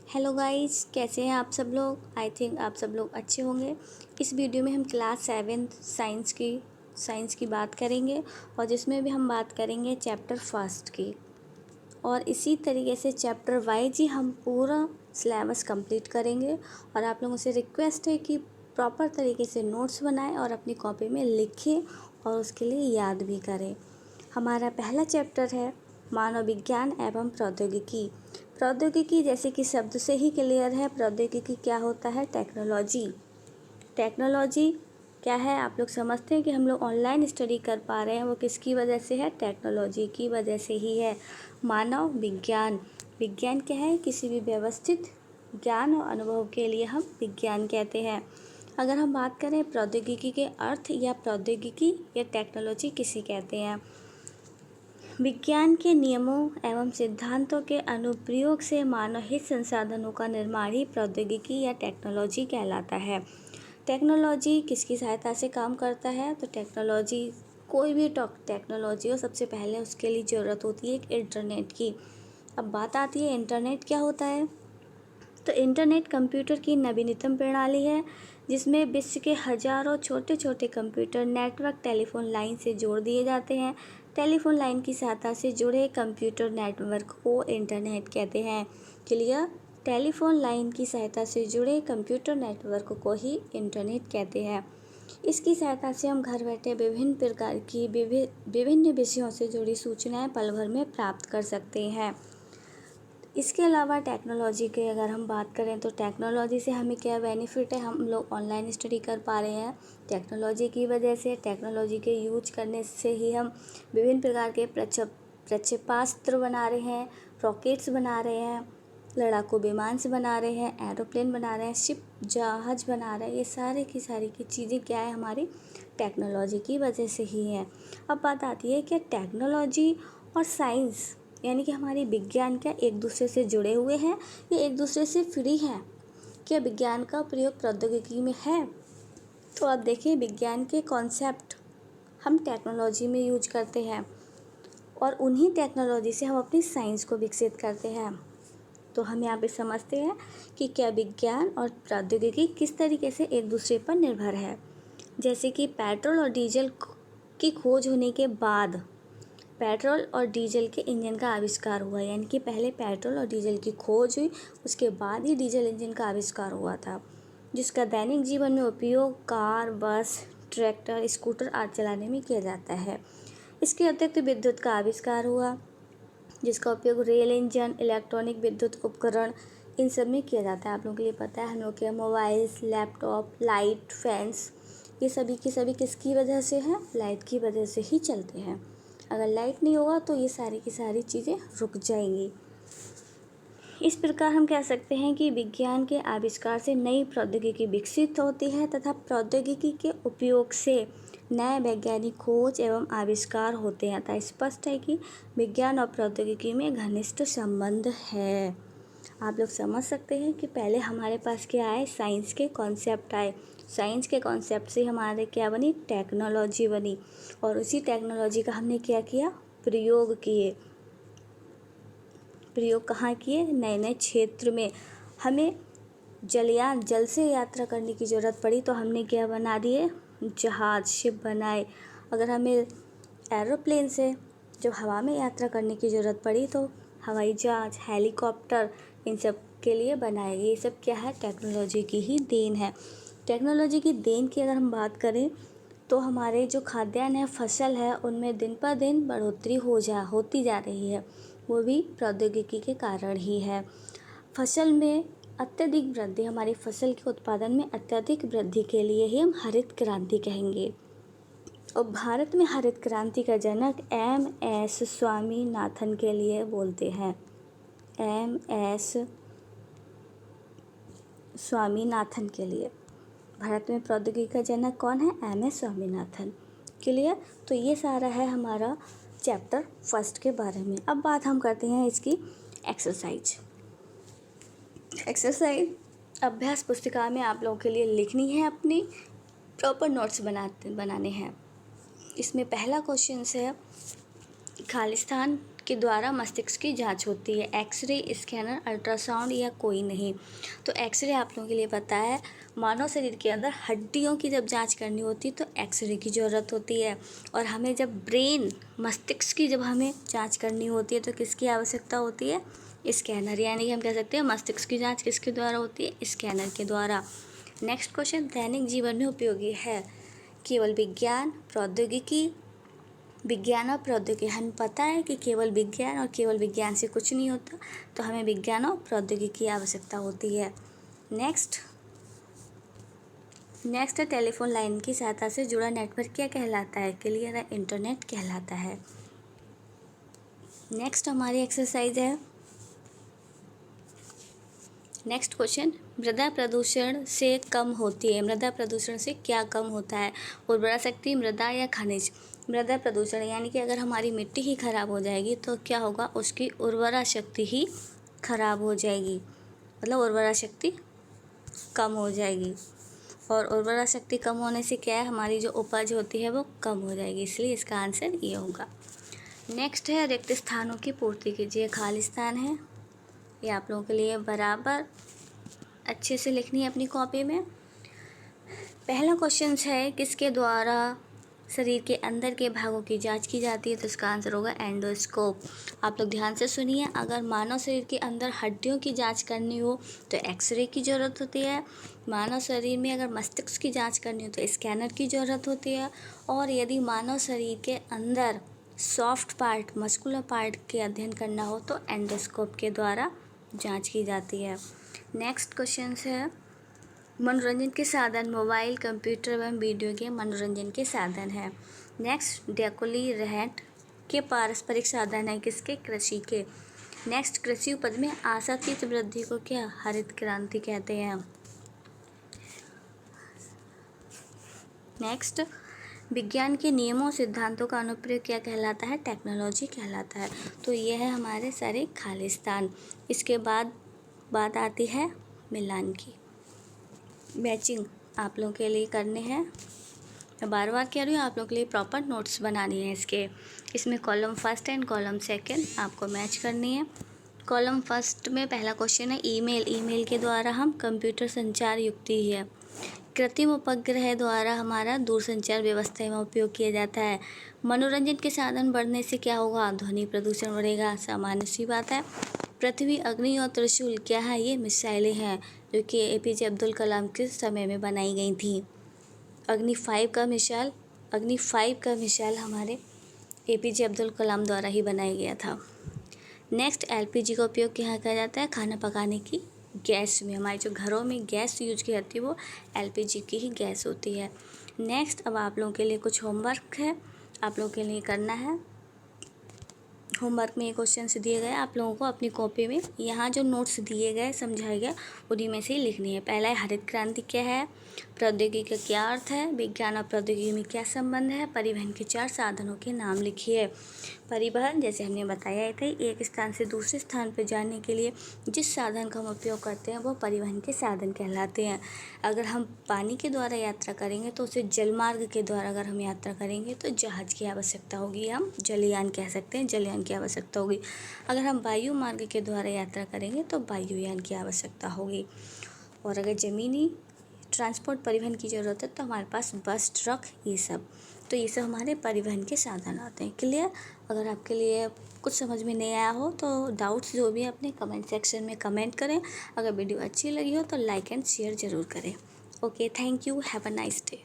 Hello guys, कैसे हैं आप सब लोग। आई थिंक आप सब लोग अच्छे होंगे। इस वीडियो में हम क्लास 7 साइंस की बात करेंगे और जिसमें भी हम बात करेंगे चैप्टर फर्स्ट की। और इसी तरीके से चैप्टर वाइज ही हम पूरा सिलेबस कंप्लीट करेंगे। और आप लोगों से रिक्वेस्ट है कि प्रॉपर तरीके से नोट्स बनाएं और अपनी कॉपी में लिखें और उसके लिए याद भी करें। हमारा पहला चैप्टर है मानव विज्ञान एवं प्रौद्योगिकी। प्रौद्योगिकी जैसे कि शब्द से ही क्लियर है, प्रौद्योगिकी क्या होता है। टेक्नोलॉजी क्या है, आप लोग समझते हैं कि हम लोग ऑनलाइन स्टडी कर पा रहे हैं, वो किसकी वजह से है, टेक्नोलॉजी की वजह से ही है। मानव विज्ञान क्या है, किसी भी व्यवस्थित ज्ञान और अनुभव के लिए हम विज्ञान कहते हैं। अगर हम बात करें प्रौद्योगिकी के अर्थ या प्रौद्योगिकी या टेक्नोलॉजी किसे कहते हैं। विज्ञान के नियमों एवं सिद्धांतों के अनुप्रयोग से मानव हित संसाधनों का निर्माण ही प्रौद्योगिकी या टेक्नोलॉजी कहलाता है। टेक्नोलॉजी किसकी सहायता से काम करता है, तो कोई भी टेक्नोलॉजी हो, सबसे पहले उसके लिए ज़रूरत होती है एक इंटरनेट की। अब बात आती है इंटरनेट क्या होता है। तो इंटरनेट कंप्यूटर की नवीनतम प्रणाली है जिसमें विश्व के हजारों छोटे छोटे कंप्यूटर नेटवर्क टेलीफोन लाइन से जोड़ दिए जाते हैं। टेलीफोन लाइन की सहायता से जुड़े कंप्यूटर नेटवर्क को इंटरनेट कहते हैं। क्लियर। टेलीफोन लाइन की सहायता से जुड़े कंप्यूटर नेटवर्क को ही इंटरनेट कहते हैं। इसकी सहायता से हम घर बैठे विभिन्न प्रकार की विभिन्न विषयों से जुड़ी सूचनाएं पल भर में प्राप्त कर सकते हैं। इसके अलावा टेक्नोलॉजी के अगर हम बात करें तो टेक्नोलॉजी से हमें क्या बेनिफिट है, हम लोग ऑनलाइन स्टडी कर पा रहे हैं टेक्नोलॉजी की वजह से। टेक्नोलॉजी के यूज करने से ही हम विभिन्न प्रकार के प्रक्षेपास्त्र बना रहे हैं, रॉकेट्स बना रहे हैं, लड़ाकू विमान से बना रहे हैं, एरोप्लेन बना रहे हैं, शिप जहाज बना रहे हैं। ये सारी की चीज़ें क्या है, हमारी टेक्नोलॉजी की वजह से ही है। अब बात आती है कि टेक्नोलॉजी और साइंस यानी कि हमारी विज्ञान क्या एक दूसरे से जुड़े हुए हैं या एक दूसरे से फ्री हैं। क्या विज्ञान का प्रयोग प्रौद्योगिकी में है। तो अब देखिए, विज्ञान के कॉन्सेप्ट हम टेक्नोलॉजी में यूज करते हैं और उन्हीं टेक्नोलॉजी से हम अपनी साइंस को विकसित करते हैं। तो हम यहाँ पे समझते हैं कि क्या विज्ञान और प्रौद्योगिकी किस तरीके से एक दूसरे पर निर्भर है। जैसे कि पेट्रोल और डीजल की खोज होने के बाद पेट्रोल और डीजल के इंजन का आविष्कार हुआ, यानी कि पहले पेट्रोल और डीजल की खोज हुई, उसके बाद ही डीजल इंजन का आविष्कार हुआ था, जिसका दैनिक जीवन में उपयोग कार, बस, ट्रैक्टर, स्कूटर आदि चलाने में किया जाता है। इसके अतिरिक्त विद्युत का आविष्कार हुआ, जिसका उपयोग रेल इंजन, इलेक्ट्रॉनिक विद्युत उपकरण इन सब में किया जाता है। आप लोगों के लिए पता है, हम लोग के मोबाइल्स, लैपटॉप, लाइट, फैंस, ये सभी की सभी किसकी वजह से है, लाइट की वजह से ही चलते हैं। अगर लाइट नहीं होगा तो ये सारी की सारी चीज़ें रुक जाएंगी। इस प्रकार हम कह सकते हैं कि विज्ञान के आविष्कार से नई प्रौद्योगिकी विकसित होती है तथा प्रौद्योगिकी के उपयोग से नए वैज्ञानिक खोज एवं आविष्कार होते हैं। अतः स्पष्ट है कि विज्ञान और प्रौद्योगिकी में घनिष्ठ संबंध है। आप लोग समझ सकते हैं कि पहले हमारे पास क्या आए, साइंस के कॉन्सेप्ट आए। साइंस के कॉन्सेप्ट से हमारे क्या बनी, टेक्नोलॉजी बनी। और उसी टेक्नोलॉजी का हमने क्या किया, प्रयोग किए। प्रयोग कहाँ किए, नए नए क्षेत्र में। हमें जल से यात्रा करने की ज़रूरत पड़ी तो हमने क्या बना दिए, जहाज, शिप बनाए। अगर हमें एरोप्लेन से जब हवा में यात्रा करने की ज़रूरत पड़ी तो हवाई जहाज, हेलीकॉप्टर इन सब के लिए बनाए गए। ये सब क्या है, टेक्नोलॉजी की ही देन है। टेक्नोलॉजी की देन की अगर हम बात करें तो हमारे जो खाद्यान्न है, फसल है, उनमें दिन पर दिन बढ़ोतरी होती जा रही है, वो भी प्रौद्योगिकी के कारण ही है। फसल में अत्यधिक वृद्धि, हमारी फसल के उत्पादन में अत्यधिक वृद्धि के लिए ही हम हरित क्रांति कहेंगे। और भारत में हरित क्रांति का जनक MS स्वामीनाथन के लिए बोलते हैं। MS स्वामीनाथन के लिए भारत में प्रौद्योगिकी का जनक कौन है, MS स्वामीनाथन। क्लियर। तो ये सारा है हमारा चैप्टर फर्स्ट के बारे में। अब बात हम करते हैं इसकी एक्सरसाइज अभ्यास पुस्तिका में आप लोगों के लिए लिखनी है, अपनी प्रॉपर नोट्स बनाने हैं। इसमें पहला क्वेश्चन है, खालिस्तान के द्वारा मस्तिष्क की जांच होती है? एक्सरे, स्कैनर, अल्ट्रासाउंड या कोई नहीं? तो एक्सरे आप लोगों के लिए पता है, मानव शरीर के अंदर हड्डियों की जब जांच करनी होती है तो एक्सरे की ज़रूरत होती है। और हमें जब ब्रेन, मस्तिष्क की जब हमें जांच करनी होती है तो किसकी आवश्यकता होती है? स्कैनर। यानी कि हम कह सकते हैं मस्तिष्क की जांच किसके द्वारा होती है? स्कैनर के द्वारा। नेक्स्ट क्वेश्चन, दैनिक जीवन में उपयोगी है? केवल विज्ञान, प्रौद्योगिकी, विज्ञान और प्रौद्योगिकी। हमें पता है कि केवल विज्ञान और केवल विज्ञान से कुछ नहीं होता, तो हमें विज्ञान और प्रौद्योगिकी की आवश्यकता होती है। नेक्स्ट टेलीफोन लाइन की सहायता से जुड़ा नेटवर्क क्या कहलाता है? क्लियर है, इंटरनेट कहलाता है। नेक्स्ट हमारी एक्सरसाइज है, नेक्स्ट क्वेश्चन, मृदा प्रदूषण से कम होती है? मृदा प्रदूषण से क्या कम होता है? उर्वरा शक्ति, मृदा या खनिज? मृदा प्रदूषण यानी कि अगर हमारी मिट्टी ही खराब हो जाएगी तो क्या होगा? उसकी उर्वरा शक्ति ही खराब हो जाएगी, मतलब उर्वरा शक्ति कम हो जाएगी। और उर्वरा शक्ति कम होने से क्या है? हमारी जो उपज होती है वो कम हो जाएगी, इसलिए इसका आंसर ये होगा। नेक्स्ट है, रिक्त स्थानों की पूर्ति कीजिए। खाली स्थान है, ये आप लोगों के लिए बराबर अच्छे से लिखनी है अपनी कॉपी में। पहला क्वेश्चन है, किसके द्वारा शरीर के अंदर के भागों की जांच की जाती है? तो इसका आंसर होगा एंडोस्कोप। आप लोग ध्यान से सुनिए, अगर मानव शरीर के अंदर हड्डियों की जांच करनी हो तो एक्सरे की ज़रूरत होती है। मानव शरीर में अगर मस्तिष्क की जांच करनी हो तो स्कैनर की ज़रूरत होती है। और यदि मानव शरीर के अंदर सॉफ्ट पार्ट, मस्कुलर पार्ट के अध्ययन करना हो तो एंडोस्कोप के द्वारा जांच की जाती है। नेक्स्ट क्वेश्चन है, मनोरंजन के साधन मोबाइल, कंप्यूटर एवं वीडियो गेम मनोरंजन के साधन है। नेक्स्ट, डेकोली रहट के पारस्परिक साधन है किसके? कृषि के। नेक्स्ट, कृषि उपज में आशातीत वृद्धि को क्या? हरित क्रांति कहते हैं। नेक्स्ट, विज्ञान के नियमों सिद्धांतों का अनुप्रयोग क्या कहलाता है? टेक्नोलॉजी कहलाता है। तो यह है हमारे सारे खालिस्तान। इसके बाद बात आती है मिलान की। मैचिंग आप लोगों के लिए करने हैं, मैं बार बार कह रही हूँ, आप लोगों के लिए प्रॉपर नोट्स बनानी है इसमें column first and column second आपको मैच करनी है। कॉलम फर्स्ट में पहला क्वेश्चन है, ईमेल के द्वारा हम कंप्यूटर संचार युक्ति है। कृत्रिम उपग्रह द्वारा हमारा दूरसंचार व्यवस्था में उपयोग किया जाता है। मनोरंजन के साधन बढ़ने से क्या होगा? ध्वनि प्रदूषण बढ़ेगा, सामान्य सी बात है। पृथ्वी, अग्नि और त्रिशूल क्या है? ये मिसाइलें हैं जो कि APJ अब्दुल कलाम के समय में बनाई गई थी। अग्नि 5 का मिसाइल हमारे APJ अब्दुल कलाम द्वारा ही बनाया गया था। नेक्स्ट, LPG का उपयोग क्या किया जाता है? खाना पकाने की गैस में। हमारे जो घरों में गैस यूज की जाती है वो LPG की ही गैस होती है। नेक्स्ट, अब आप लोगों के लिए कुछ होमवर्क है, आप लोगों के लिए करना है। होमवर्क में ये क्वेश्चन दिए गए, आप लोगों को अपनी कॉपी में यहाँ जो नोट्स दिए गए, समझाए गए, उन्हीं में से ही लिखनी है। पहला है, हरित क्रांति क्या है? प्रौद्योगिकी का क्या अर्थ है? विज्ञान और प्रौद्योगिकी में क्या संबंध है? परिवहन के 4 साधनों के नाम लिखिए। परिवहन, जैसे हमने बताया था, एक स्थान से दूसरे स्थान पर जाने के लिए जिस साधन का हम उपयोग करते हैं वो परिवहन के साधन कहलाते हैं। अगर हम पानी के द्वारा यात्रा करेंगे तो उसे जलमार्ग के द्वारा अगर हम यात्रा करेंगे तो जहाज की आवश्यकता होगी, हम जलयान कह सकते हैं, जलयान की आवश्यकता होगी। अगर हम वायु मार्ग के द्वारा यात्रा करेंगे तो वायुयान की आवश्यकता होगी। और अगर ज़मीनी ट्रांसपोर्ट परिवहन की ज़रूरत है तो हमारे पास बस, ट्रक, ये सब हमारे परिवहन के साधन आते हैं। क्लियर? अगर आपके लिए कुछ समझ में नहीं आया हो तो डाउट्स जो भी है अपने कमेंट सेक्शन में कमेंट करें। अगर वीडियो अच्छी लगी हो तो लाइक एंड शेयर ज़रूर करें। Okay, thank you, have a nice day.